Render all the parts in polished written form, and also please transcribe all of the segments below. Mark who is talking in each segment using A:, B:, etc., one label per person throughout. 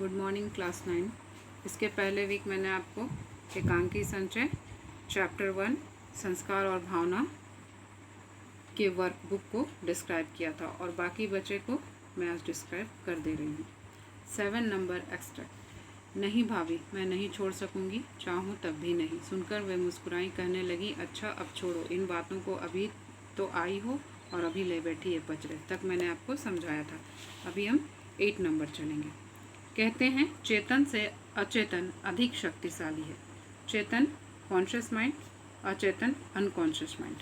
A: Good morning class 9। इसके पहले week मैंने आपको एकांकी संचय चैप्टर 1 संस्कार और भावना के वर्कबुक को डिस्क्राइब किया था और बाकी बचे को मैं आज डिस्क्राइब कर दे रही हूँ। 7 नंबर एक्सट्रैक्ट। नहीं भाभी, मैं नहीं छोड़ सकूँगी, चाहूँ तब भी नहीं। सुनकर वे मुस्कुराई, कहने लगी, अच्छा अब छोड़ो इन बातों को, अभी तो आई हो और अभी ले बैठी है पचड़े तक मैंने आपको समझाया था। अभी हम 8 नंबर चलेंगे। कहते हैं चेतन से अचेतन अधिक शक्तिशाली है। चेतन कॉन्शियस माइंड, अचेतन अनकॉन्शियस माइंड,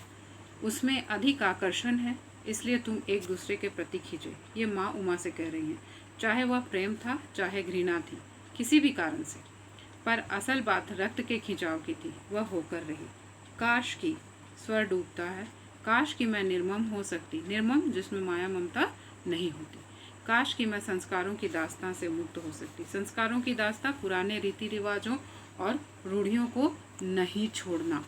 A: उसमें अधिक आकर्षण है, इसलिए तुम एक दूसरे के प्रति खींचे। ये माँ उमा से कह रही हैं। चाहे वह प्रेम था, चाहे घृणा थी, किसी भी कारण से, पर असल बात रक्त के खिंचाव की थी। वह होकर रही। काश की, स्वर डूबता है, काश कि मैं निर्मम हो सकती, निर्मम जिसमें माया ममता नहीं होती। काश कि मैं संस्कारों की दास्तां से मुक्त हो सकती। संस्कारों की दास्तां पुराने रीति रिवाजों और रूढ़ियों को नहीं छोड़ना।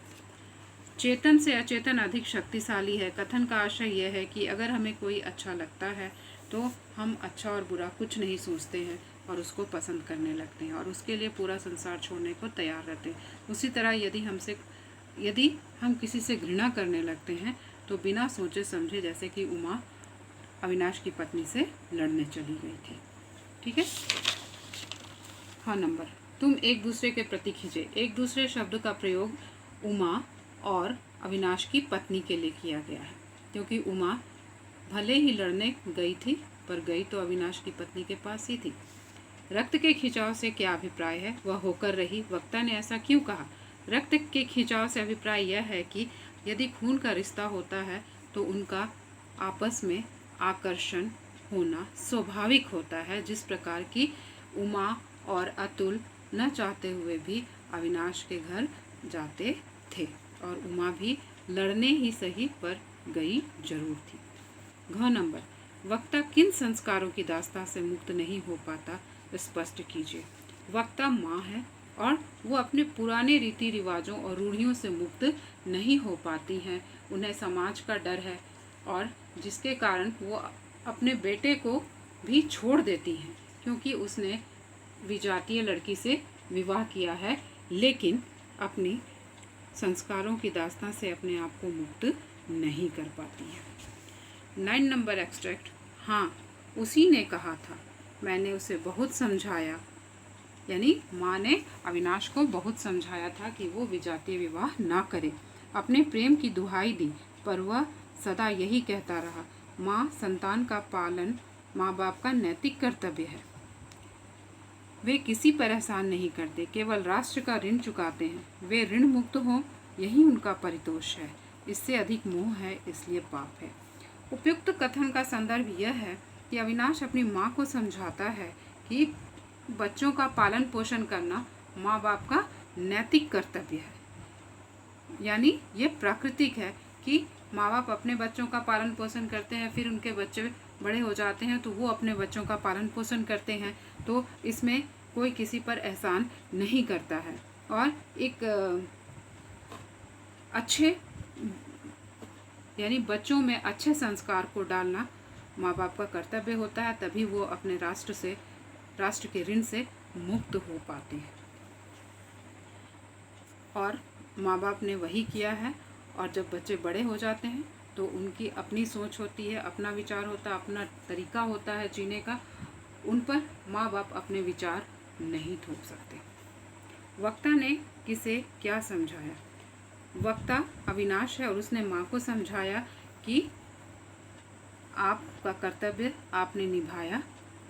A: चेतन से अचेतन अधिक शक्तिशाली है। कथन का आशय यह है कि अगर हमें कोई अच्छा लगता है तो हम अच्छा और बुरा कुछ नहीं सोचते हैं और उसको पसंद करने लगते हैं और उसके लिए पूरा संसार छोड़ने को तैयार रहते हैं। उसी तरह यदि हम किसी से घृणा करने लगते हैं तो बिना सोचे समझे, जैसे कि उमा अविनाश की पत्नी से लड़ने चली गई थी। ठीक है। हाँ नंबर, तुम एक दूसरे के प्रति खींचे। एक दूसरे शब्द का प्रयोग उमा और अविनाश की पत्नी के लिए किया गया है, क्योंकि उमा भले ही लड़ने गई थी पर गई तो अविनाश की पत्नी के पास ही थी। रक्त के खिंचाव से क्या अभिप्राय है? वह होकर रही। वक्ता ने ऐसा क्यों कहा? रक्त के खिंचाव से अभिप्राय यह है कि यदि खून का रिश्ता होता है तो उनका आपस में आकर्षण होना स्वाभाविक होता है, जिस प्रकार की उमा और अतुल न चाहते हुए भी अविनाश के घर जाते थे और उमा भी लड़ने ही सही पर गई जरूर थी। घ नंबर, वक्ता किन संस्कारों की दास्तां से मुक्त नहीं हो पाता, स्पष्ट कीजिए। वक्ता माँ है और वो अपने पुराने रीति रिवाजों और रूढ़ियों से मुक्त नहीं हो पाती हैं। उन्हें समाज का डर है और जिसके कारण वो अपने बेटे को भी छोड़ देती हैं, क्योंकि उसने विजातीय लड़की से विवाह किया है, लेकिन अपनी संस्कारों की दास्तां से अपने आप को मुक्त नहीं कर पाती है। 9 नंबर एक्सट्रैक्ट। हाँ, उसी ने कहा था, मैंने उसे बहुत समझाया, यानी माँ ने अविनाश को बहुत समझाया था कि वो विजातीय विवाह ना करे, अपने प्रेम की दुहाई दी, पर वह सदा यही कहता रहा, माँ, संतान का पालन माँ बाप का नैतिक कर्तव्य है। वे किसी पर एहसान नहीं करते, केवल राष्ट्र का ऋण चुकाते हैं। वे ऋण मुक्त हों, यही उनका परितोष है। इससे अधिक मोह है, इसलिए पाप है। उपयुक्त कथन का संदर्भ यह है कि अविनाश अपनी माँ को समझाता है कि बच्चों का पालन पोषण करना माँ बाप का नैतिक कर्तव्य है, यानी ये प्राकृतिक है कि माँ बाप अपने बच्चों का पालन पोषण करते हैं, फिर उनके बच्चे बड़े हो जाते हैं तो वो अपने बच्चों का पालन पोषण करते हैं, तो इसमें कोई किसी पर एहसान नहीं करता है। और एक अच्छे, यानी बच्चों में अच्छे संस्कार को डालना माँ बाप का कर्तव्य होता है, तभी वो अपने राष्ट्र के ऋण से मुक्त हो पाते हैं। और माँ बाप ने वही किया है। और जब बच्चे बड़े हो जाते हैं तो उनकी अपनी सोच होती है, अपना विचार होता है, अपना तरीका होता है जीने का, उन पर माँ बाप अपने विचार नहीं थोप सकते। वक्ता ने किसे क्या समझाया? वक्ता अविनाश है और उसने माँ को समझाया कि आपका कर्तव्य आपने निभाया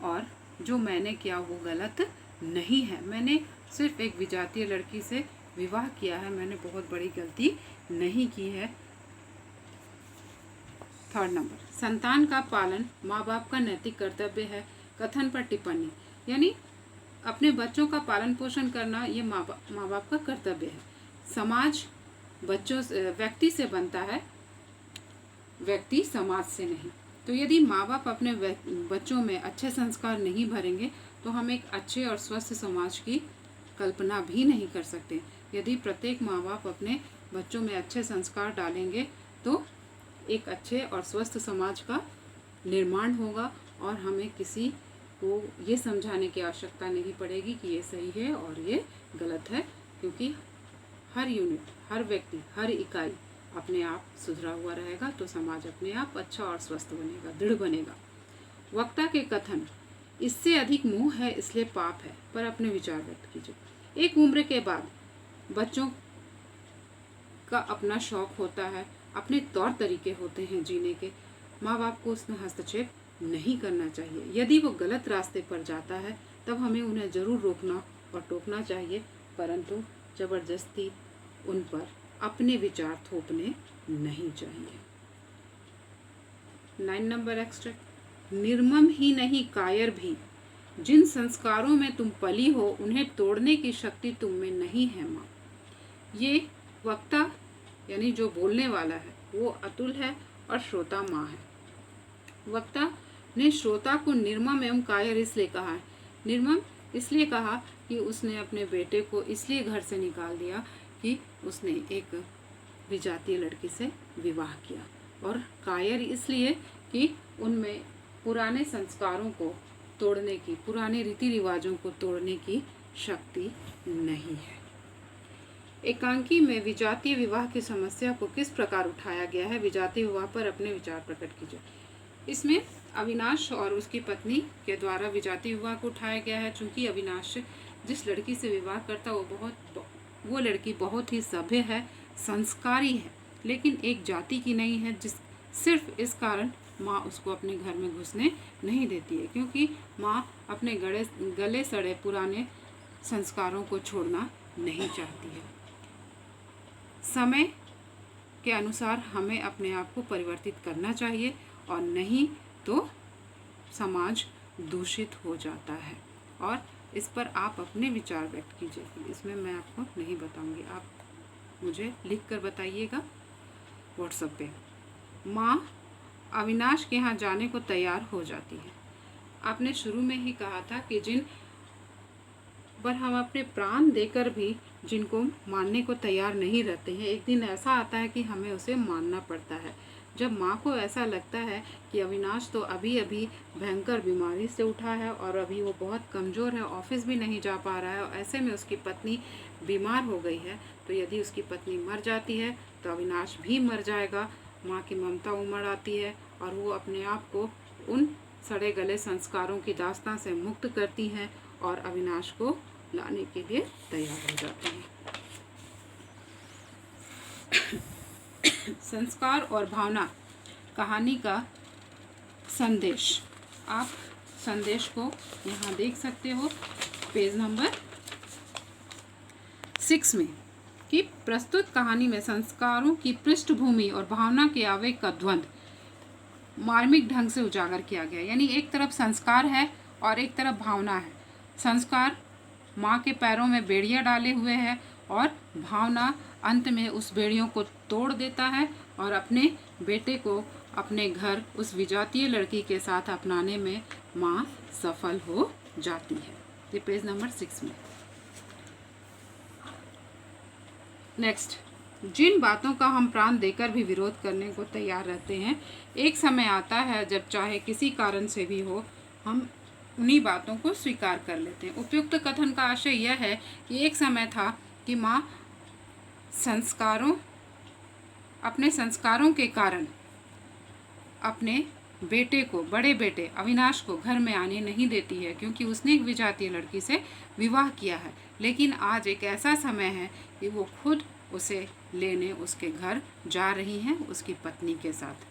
A: और जो मैंने किया वो गलत नहीं है। मैंने सिर्फ एक विजातीय लड़की से विवाह किया है, मैंने बहुत बड़ी गलती नहीं की है। 3 नंबर, संतान का पालन माँ बाप का नैतिक कर्तव्य है। कथन पर टिप्पणी, यानी अपने बच्चों का पालन पोषण करना ये माँ बाप का कर्तव्य है। समाज बच्चों से, व्यक्ति से बनता है, व्यक्ति समाज से नहीं। तो यदि माँ बाप अपने बच्चों में अच्छे संस्कार नहीं भरेंगे तो हम एक अच्छे और स्वस्थ समाज की कल्पना भी नहीं कर सकते। यदि प्रत्येक माँ बाप अपने बच्चों में अच्छे संस्कार डालेंगे तो एक अच्छे और स्वस्थ समाज का निर्माण होगा और हमें किसी को ये समझाने की आवश्यकता नहीं पड़ेगी कि ये सही है और ये गलत है, क्योंकि हर यूनिट, हर व्यक्ति, हर इकाई अपने आप सुधरा हुआ रहेगा तो समाज अपने आप अच्छा और स्वस्थ बनेगा, दृढ़ बनेगा। वक्ता के कथन, इससे अधिक मोह है इसलिए पाप है, पर अपने विचार व्यक्त कीजिए। एक उम्र के बाद बच्चों का अपना शौक होता है, अपने तौर तरीके होते हैं जीने के। माँ बाप को उसमें हस्तक्षेप नहीं करना चाहिए। यदि वो गलत रास्ते पर जाता है तब हमें उन्हें ज़रूर रोकना और टोकना चाहिए, परंतु जबरदस्ती उन पर अपने विचार थोपने नहीं चाहिए। 9 नंबर एक्सट्रैक्ट, निर्मम ही नहीं कायर भी, जिन संस्कारों में तुम पली हो उन्हें तोड़ने की शक्ति तुम में नहीं है माँ। ये वक्ता यानी जो बोलने वाला है वो अतुल है और श्रोता माँ है। वक्ता ने श्रोता को निर्मम एवं कायर इसलिए कहा है। निर्मम इसलिए कहा कि उसने अपने बेटे को इसलिए घर से निकाल दिया कि उसने एक विजातीय लड़की से विवाह किया, और कायर इसलिए कि उनमें पुराने संस्कारों को तोड़ने की, पुराने रीति रिवाजों को तोड़ने की शक्ति नहीं है। एकांकी में विजातीय विवाह की समस्या को किस प्रकार उठाया गया है? विजातीय विवाह पर अपने विचार प्रकट कीजिए। इसमें अविनाश और उसकी पत्नी के द्वारा विजातीय विवाह को उठाया गया है। चूंकि अविनाश जिस लड़की से विवाह करता वो लड़की बहुत ही सभ्य है, संस्कारी है, लेकिन एक जाति की नहीं है, जिस सिर्फ इस कारण माँ उसको अपने घर में घुसने नहीं देती है, क्योंकि माँ अपने गले सड़े पुराने संस्कारों को छोड़ना नहीं चाहती है। समय के अनुसार हमें अपने आप को परिवर्तित करना चाहिए, और नहीं तो समाज दूषित हो जाता है। और इस पर आप अपने विचार व्यक्त कीजिए। इसमें मैं आपको नहीं बताऊंगी, आप मुझे लिख कर बताइएगा व्हाट्सएप पे। माँ अविनाश के यहाँ जाने को तैयार हो जाती है। आपने शुरू में ही कहा था कि जिन पर हम अपने प्राण देकर भी जिनको मानने को तैयार नहीं रहते हैं, एक दिन ऐसा आता है कि हमें उसे मानना पड़ता है। जब माँ को ऐसा लगता है कि अविनाश तो अभी अभी भयंकर बीमारी से उठा है और अभी वो बहुत कमज़ोर है, ऑफिस भी नहीं जा पा रहा है, और ऐसे में उसकी पत्नी बीमार हो गई है, तो यदि उसकी पत्नी मर जाती है तो अविनाश भी मर जाएगा। माँ की ममता उमड़ आती है और वो अपने आप को उन सड़े गले संस्कारों की दास्तां से मुक्त करती हैं और अविनाश को लाने के लिए तैयार हो जाती हैं। संस्कार और भावना कहानी का संदेश, आप संदेश को यहाँ देख सकते हो पेज नंबर 6 में, कि प्रस्तुत कहानी में संस्कारों की पृष्ठभूमि और भावना के आवेग का द्वंद्व मार्मिक ढंग से उजागर किया गया। यानी एक तरफ संस्कार है और एक तरफ भावना है। संस्कार माँ के पैरों में बेड़ियाँ डाले हुए है और भावना अंत में उस बेड़ियों को तोड़ देता है और अपने बेटे को अपने घर उस विजातीय लड़की के साथ अपनाने में माँ सफल हो जाती है। ये पेज नंबर 6 में। नेक्स्ट, जिन बातों का हम प्राण देकर भी विरोध करने को तैयार रहते हैं, एक समय आता है जब चाहे किसी कारण से भी हो, हम उन्हीं बातों को स्वीकार कर लेते हैं। उपयुक्त कथन का आशय यह है कि एक समय था कि माँ अपने संस्कारों के कारण अपने बेटे को, बड़े बेटे अविनाश को घर में आने नहीं देती है, क्योंकि उसने एक विजातीय लड़की से विवाह किया है। लेकिन आज एक ऐसा समय है कि वो खुद उसे लेने उसके घर जा रही हैं उसकी पत्नी के साथ।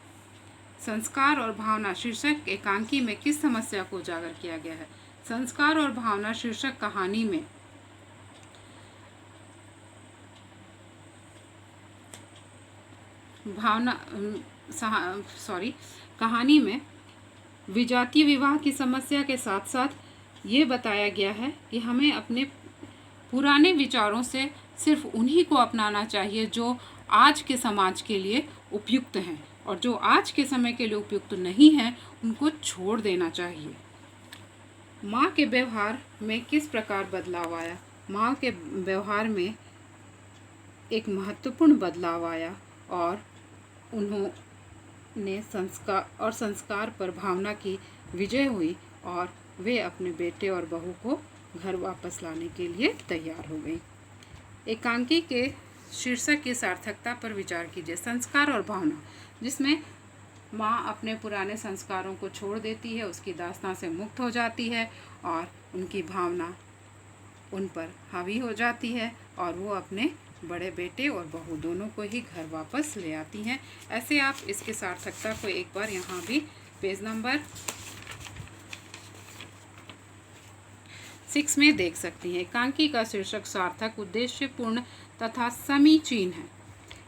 A: संस्कार और भावना शीर्षक एकांकी में किस समस्या को उजागर किया गया है? संस्कार और भावना शीर्षक कहानी में कहानी में विजातीय विवाह की समस्या के साथ साथ ये बताया गया है कि हमें अपने पुराने विचारों से सिर्फ उन्हीं को अपनाना चाहिए जो आज के समाज के लिए उपयुक्त हैं, और जो आज के समय के लिए उपयुक्त नहीं हैं उनको छोड़ देना चाहिए। माँ के व्यवहार में किस प्रकार बदलाव आया? माँ के व्यवहार में एक महत्वपूर्ण बदलाव आया और उन्होंने संस्कार पर भावना की विजय हुई और वे अपने बेटे और बहू को घर वापस लाने के लिए तैयार हो गई। एकांकी के शीर्षक की सार्थकता पर विचार कीजिए। संस्कार और भावना, जिसमें माँ अपने पुराने संस्कारों को छोड़ देती है, उसकी दास्तां से मुक्त हो जाती है और उनकी भावना उन पर हावी हो जाती है और वो अपने बड़े बेटे और बहू दोनों को ही घर वापस ले आती हैं। ऐसे आप इसकी सार्थकता को एक बार यहाँ भी पेज नंबर 6 में देख सकती हैं। एकांकी का शीर्षक सार्थक, उद्देश्यपूर्ण तथा समीचीन है।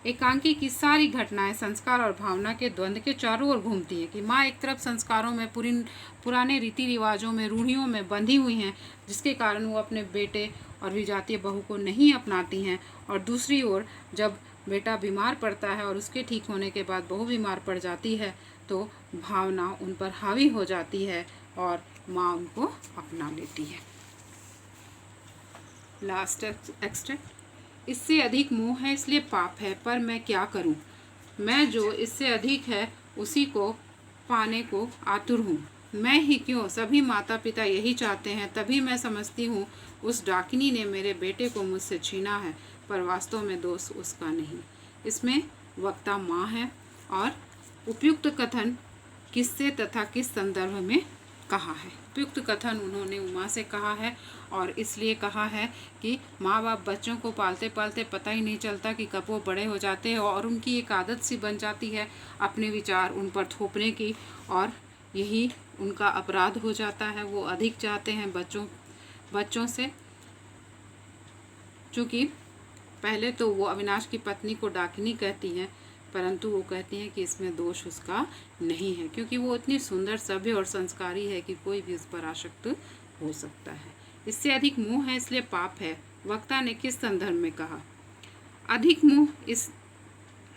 A: एकांकी की सारी घटनाएं संस्कार और भावना के द्वंद्व के चारों ओर घूमती हैं कि माँ एक तरफ संस्कारों में पुराने रीति रिवाजों में, रूढ़ियों में बंधी हुई हैं, जिसके कारण वो अपने बेटे और विजातीय बहू को नहीं अपनाती हैं, और दूसरी ओर जब बेटा बीमार पड़ता है और उसके ठीक होने के बाद बहू बीमार पड़ जाती है तो भावना उन पर हावी हो जाती है और माँ उनको अपना लेती है। Last extract. इससे अधिक मोह है इसलिए पाप है, पर मैं क्या करूं? मैं जो इससे अधिक है उसी को पाने को आतुर हूँ। मैं ही क्यों, सभी माता पिता यही चाहते हैं। तभी मैं समझती हूँ उस डाकिनी ने मेरे बेटे को मुझसे छीना है, पर वास्तव में दोष उसका नहीं। इसमें वक्ता माँ है और उपयुक्त कथन किससे तथा किस संदर्भ में कहा है। उपयुक्त कथन उन्होंने उमा से कहा है और इसलिए कहा है कि माँ बाप बच्चों को पालते पालते पता ही नहीं चलता कि कब वो बड़े हो जाते हैं और उनकी एक आदत सी बन जाती है अपने विचार उन पर थोपने की, और यही उनका अपराध हो जाता है। वो अधिक चाहते हैं बच्चों से। चूँकि पहले तो वो अविनाश की पत्नी को डाकिनी कहती हैं, परंतु वो कहती हैं कि इसमें दोष उसका नहीं है, क्योंकि वो इतनी सुंदर, सभ्य और संस्कारी है कि कोई भी उस पर आसक्त हो सकता है। इससे अधिक मोह है इसलिए पाप है। वक्ता ने किस संदर्भ में कहा? अधिक मोह इस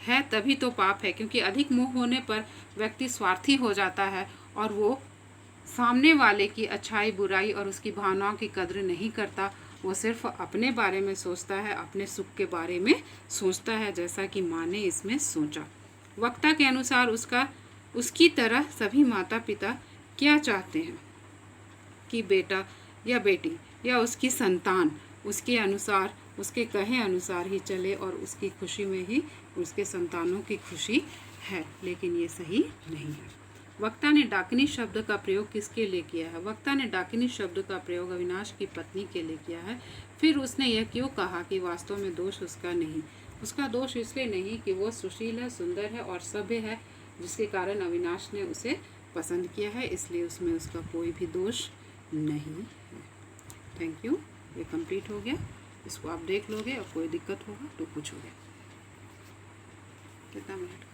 A: है तभी तो पाप है, क्योंकि अधिक मोह होने पर व्यक्ति स्वार्थी हो जाता है और वो सामने वाले की अच्छाई बुराई और उसकी भावनाओं की कद्र नहीं करता। वो सिर्फ अपने बारे में सोचता है, अपने सुख के बारे में सोचता है, जैसा कि माँ ने इसमें सोचा। वक्ता के अनुसार उसकी तरह सभी माता पिता क्या चाहते हैं कि बेटा या बेटी या उसकी संतान उसके अनुसार, उसके कहे अनुसार ही चले और उसकी खुशी में ही उसके संतानों की खुशी है, लेकिन ये सही नहीं है। वक्ता ने डाकिनी शब्द का प्रयोग किसके लिए किया है? वक्ता ने डाकिनी शब्द का प्रयोग अविनाश की पत्नी के लिए किया है। फिर उसने यह क्यों कहा कि वास्तव में दोष उसका नहीं? उसका दोष इसलिए नहीं कि वो सुशील है, सुंदर है और सभ्य है, जिसके कारण अविनाश ने उसे पसंद किया है, इसलिए उसमें उसका कोई भी दोष नहीं है। Thank you. ये कंप्लीट हो गया। इसको आप देख लोगे और कोई दिक्कत होगा तो पूछोगे। कितना मिनट?